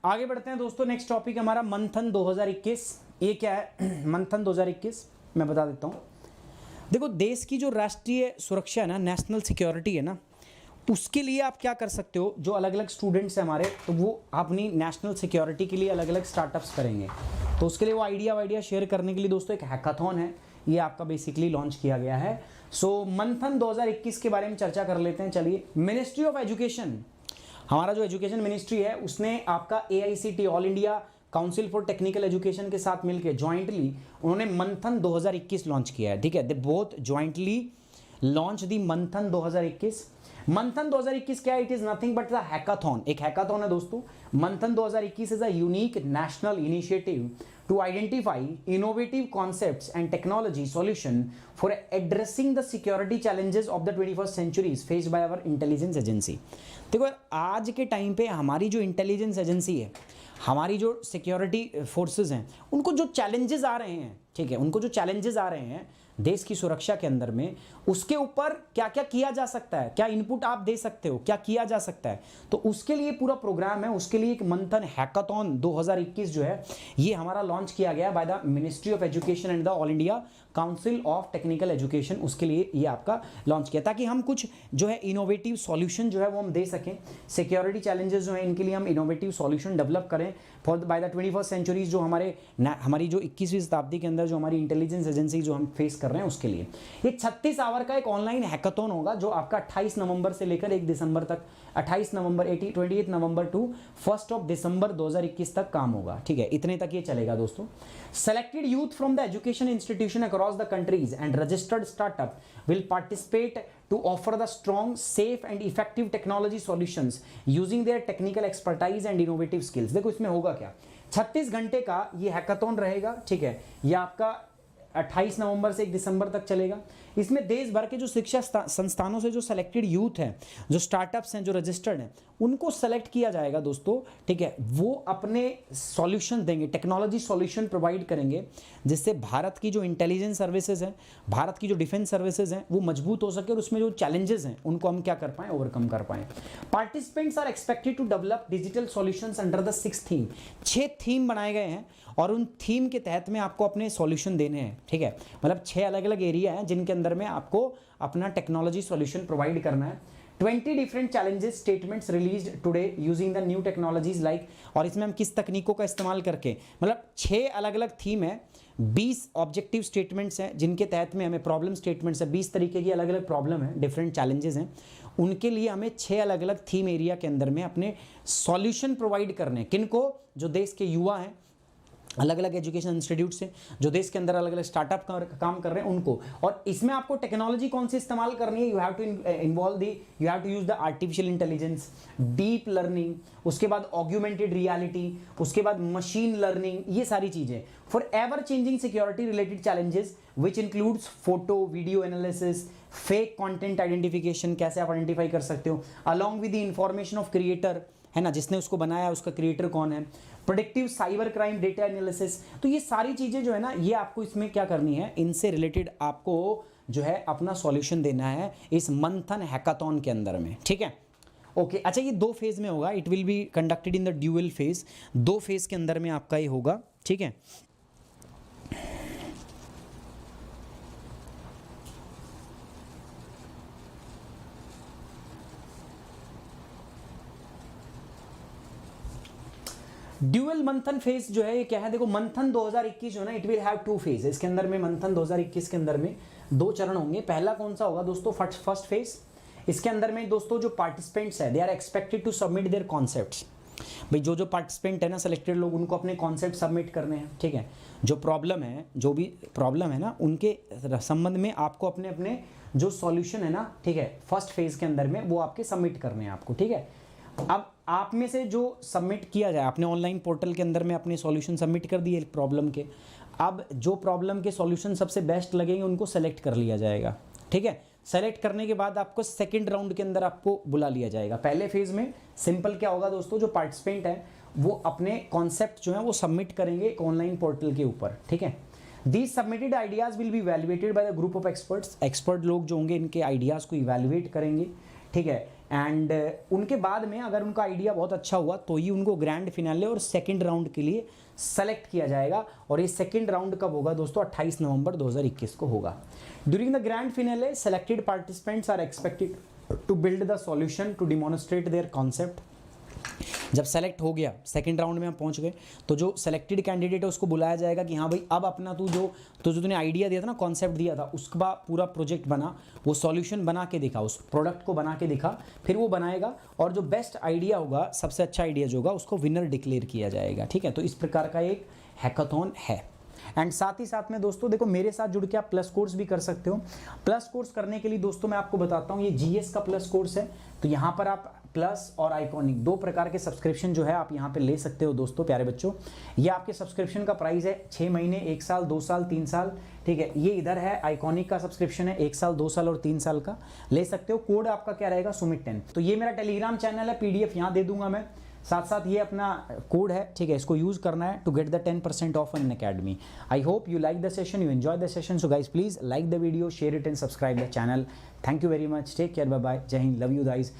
आगे बढ़ते हैं दोस्तों। नेक्स्ट टॉपिक हमारा मंथन 2021। ये क्या है मंथन 2021, मैं बता देता हूँ। देखो, देश की जो राष्ट्रीय सुरक्षा है ना, नेशनल सिक्योरिटी है ना, उसके लिए आप क्या कर सकते हो। जो अलग अलग स्टूडेंट्स हैं हमारे, तो वो अपनी नेशनल सिक्योरिटी के लिए अलग अलग स्टार्टअप्स करेंगे। तो उसके लिए वो आइडिया शेयर करने के लिए दोस्तों एक हैकाथॉन है, ये आपका बेसिकली लॉन्च किया गया है। सो मंथन 2021 के बारे में चर्चा कर लेते हैं। चलिए, मिनिस्ट्री ऑफ एजुकेशन, हमारा जो एजुकेशन मिनिस्ट्री है, उसने आपका AICT all India council for technical education के साथ मिलकर ज्वाइंटली उन्होंने मंथन 2021 लॉन्च किया है। ठीक है, दे बोथ ज्वाइंटली लॉन्च दी मंथन 2021। मंथन 2021 क्या है? It is nothing but the hackathon. एक हैकाथॉन है दोस्तों। मंथन 2021 is a unique national initiative to identify innovative concepts and technology solution for addressing the security challenges of the 21st century faced by our intelligence agency। देखो, आज के time पे हमारी जो इंटेलिजेंस एजेंसी है, हमारी जो सिक्योरिटी फोर्सेस हैं, उनको जो चैलेंजेस आ रहे हैं, ठीक है, उनको जो चैलेंजेस आ रहे हैं देश की सुरक्षा के अंदर में, उसके ऊपर क्या क्या किया जा सकता है, क्या इनपुट आप दे सकते हो, क्या किया जा सकता है, तो उसके लिए पूरा प्रोग्राम है। उसके लिए एक मंथन हैकाथॉन 2021 जो है, ये हमारा लॉन्च किया गया by the ministry of education and the all India council of technical education. उसके लिए ये आपका लॉन्च किया ताकि हम कुछ जो है इनोवेटिव सॉल्यूशन जो है वो हम दे सकें। सिक्योरिटी चैलेंजेस जो है, इनके लिए हम इनोवेटिव सॉल्यूशन डेवलप करें for by the 21st centuries, जो हमारी जो 21वीं शताब्दी के अंदर जो हमारी इंटेलिजेंस एजेंसी जो हम फेस कर रहे हैं, उसके लिए ये 36 आवर का एक ऑनलाइन हैकाथॉन होगा, जो आपका 28 नवंबर से लेकर 1 दिसंबर तक, 28 नवंबर 28 नवंबर टू 1 दिसंबर 2021 तक काम होगा। ठीक है, इतने तक ये चलेगा दोस्तों। Selected youth from the education institution across the countries and registered startup will participate to offer the strong, safe and effective technology solutions using their technical expertise and innovative skills। देखो इसमें होगा क्या, 36 घंटे का ये हैकाथॉन रहेगा। ठीक है, ये आपका 28 नवंबर से 1 दिसंबर तक चलेगा। इसमें देश भर के जो शिक्षा संस्थानों से जो सिलेक्टेड यूथ हैं, जो स्टार्टअप्स हैं, जो रजिस्टर्ड हैं, उनको सेलेक्ट किया जाएगा दोस्तों। ठीक है, वो अपने सॉल्यूशन देंगे, टेक्नोलॉजी सॉल्यूशन प्रोवाइड करेंगे, जिससे भारत की जो इंटेलिजेंस सर्विसेज हैं, भारत की जो डिफेंस सर्विसेज हैं, वो मजबूत हो सके और उसमें जो चैलेंजेस हैं उनको हम क्या कर पाएँ, ओवरकम कर पाएँ। Participants are expected to develop digital solutions under the 6 theme. 6 theme बनाए गए हैं और उन थीम के तहत में आपको अपने सॉल्यूशन देने हैं। ठीक है, मतलब 6 अलग अलग एरिया हैं जिनके अंदर में आपको अपना टेक्नोलॉजी सॉल्यूशन प्रोवाइड करना है। 20 different challenges statements released today using the new technologies like, और इसमें हम किस तकनीकों का इस्तेमाल करके, मतलब 6 अलग अलग थीम है, 20 ऑब्जेक्टिव स्टेटमेंट्स हैं जिनके तहत में हमें प्रॉब्लम स्टेटमेंट्स है, 20 तरीके की अलग अलग प्रॉब्लम है, डिफरेंट चैलेंजेस हैं, उनके लिए हमें 6 अलग अलग थीम एरिया के अंदर में अपने सॉल्यूशन प्रोवाइड करने हैं। किनको? जो देश के युवा हैं, अलग अलग एजुकेशन इंस्टीट्यूट से, जो देश के अंदर अलग अलग स्टार्टअप काम कर रहे हैं, उनको। और इसमें आपको टेक्नोलॉजी कौन सी इस्तेमाल करनी है? You have to use the artificial intelligence, deep learning, उसके बाद ऑग्यूमेंटेड रियलिटी, उसके बाद मशीन लर्निंग, ये सारी चीजें for ever changing security related challenges which includes photo video analysis, fake content identification, कैसे आप आइडेंटिफाई कर सकते हो, along with the information of creator, है ना, जिसने उसको बनाया, उसका क्रिएटर कौन है, predictive cyber crime data analysis. तो ये सारी चीजें जो है ना, ये आपको इसमें क्या करनी है, इनसे रिलेटेड आपको जो है अपना सॉल्यूशन देना है इस मंथन हैकाथॉन के अंदर में। ठीक है, ओके। अच्छा, ये 2 फेज में होगा, it will be conducted in the dual phase. 2 phase के अंदर में आपका ये होगा। ठीक है, ड्यूअल मंथन फेज जो है ये क्या है? देखो, मंथन 2021 जो है ना, इट विल हैव 2 फेज। इसके अंदर में मंथन 2021 के अंदर में 2 चरण होंगे। पहला कौन सा होगा दोस्तों? First phase. इसके अंदर में दोस्तों जो पार्टिसिपेंट्स है, they are expected to submit their concepts. भाई जो पार्टिसिपेंट है ना, सिलेक्टेड लोग, उनको अपने कॉन्सेप्ट सबमिट करने हैं। ठीक है, जो भी प्रॉब्लम है ना, उनके संबंध में आपको अपने अपने जो सॉल्यूशन है ना, ठीक है, फर्स्ट फेज के अंदर में वो आपके सबमिट करने हैं आपको। ठीक है, अब आप में से जो सबमिट किया जाए, आपने ऑनलाइन पोर्टल के अंदर में अपने सॉल्यूशन सबमिट कर दिए प्रॉब्लम के, अब जो प्रॉब्लम के सॉल्यूशन सबसे बेस्ट लगेंगे उनको सेलेक्ट कर लिया जाएगा। ठीक है, सेलेक्ट करने के बाद आपको सेकंड राउंड के अंदर आपको बुला लिया जाएगा। पहले फेज में सिंपल क्या होगा दोस्तों, जो पार्टिसिपेंट है वो अपने कॉन्सेप्ट जो है वो सबमिट करेंगे एक ऑनलाइन पोर्टल के ऊपर। ठीक है, these submitted ideas will be evaluated by the group of experts. Expert लोग जो होंगे इनके आइडियाज को इवैल्यूएट करेंगे। ठीक है, एंड उनके बाद में अगर उनका आइडिया बहुत अच्छा हुआ तो ही उनको ग्रैंड फिनाले और सेकंड राउंड के लिए सेलेक्ट किया जाएगा। और ये सेकंड राउंड कब होगा दोस्तों? 28 नवंबर 2021 को होगा। During the grand finale selected participants are expected to build the solution to demonstrate their concept. जब सेलेक्ट हो गया, सेकंड राउंड में हम पहुंच गए, तो जो सेलेक्टेड कैंडिडेट है उसको बुलाया जाएगा कि हाँ भाई अब अपना तू जो तूने आइडिया दिया था ना, कॉन्सेप्ट दिया था, उसका पूरा प्रोजेक्ट बना, वो सॉल्यूशन बना के दिखा, उस प्रोडक्ट को बना के दिखा, फिर वो बनाएगा और जो बेस्ट आइडिया होगा, सबसे अच्छा आइडिया जो होगा उसको विनर डिक्लेयर किया जाएगा। ठीक है, तो इस प्रकार का एक हैकाथॉन है। एंड साथ ही साथ में दोस्तों देखो, मेरे साथ जुड़ के आप प्लस कोर्स भी कर सकते हो। प्लस कोर्स करने के लिए दोस्तों मैं आपको बताता हूँ, ये जीएस का प्लस कोर्स है। तो यहाँ पर आप प्लस और आइकॉनिक दो प्रकार के सब्सक्रिप्शन जो है आप यहाँ पे ले सकते हो दोस्तों, प्यारे बच्चों। ये आपके सब्सक्रिप्शन का प्राइस है 6 महीने, 1 साल, 2 साल, 3 साल। ठीक है, ये इधर है आइकॉनिक का सब्सक्रिप्शन है 1 साल, 2 साल और 3 साल का, ले सकते हो। कोड आपका क्या रहेगा? सुमित 10। तो ये मेरा टेलीग्राम चैनल है, पीडीएफ यहाँ दे दूंगा मैं, साथ साथ ये अपना कोड है। ठीक है, इसको यूज करना है to get the 10% off Unacademy. I hope you like the session, you enjoy the session. So guys please like the video, share it and subscribe the channel. Thank you very much, take care, bye bye, जय Hind, love you guys.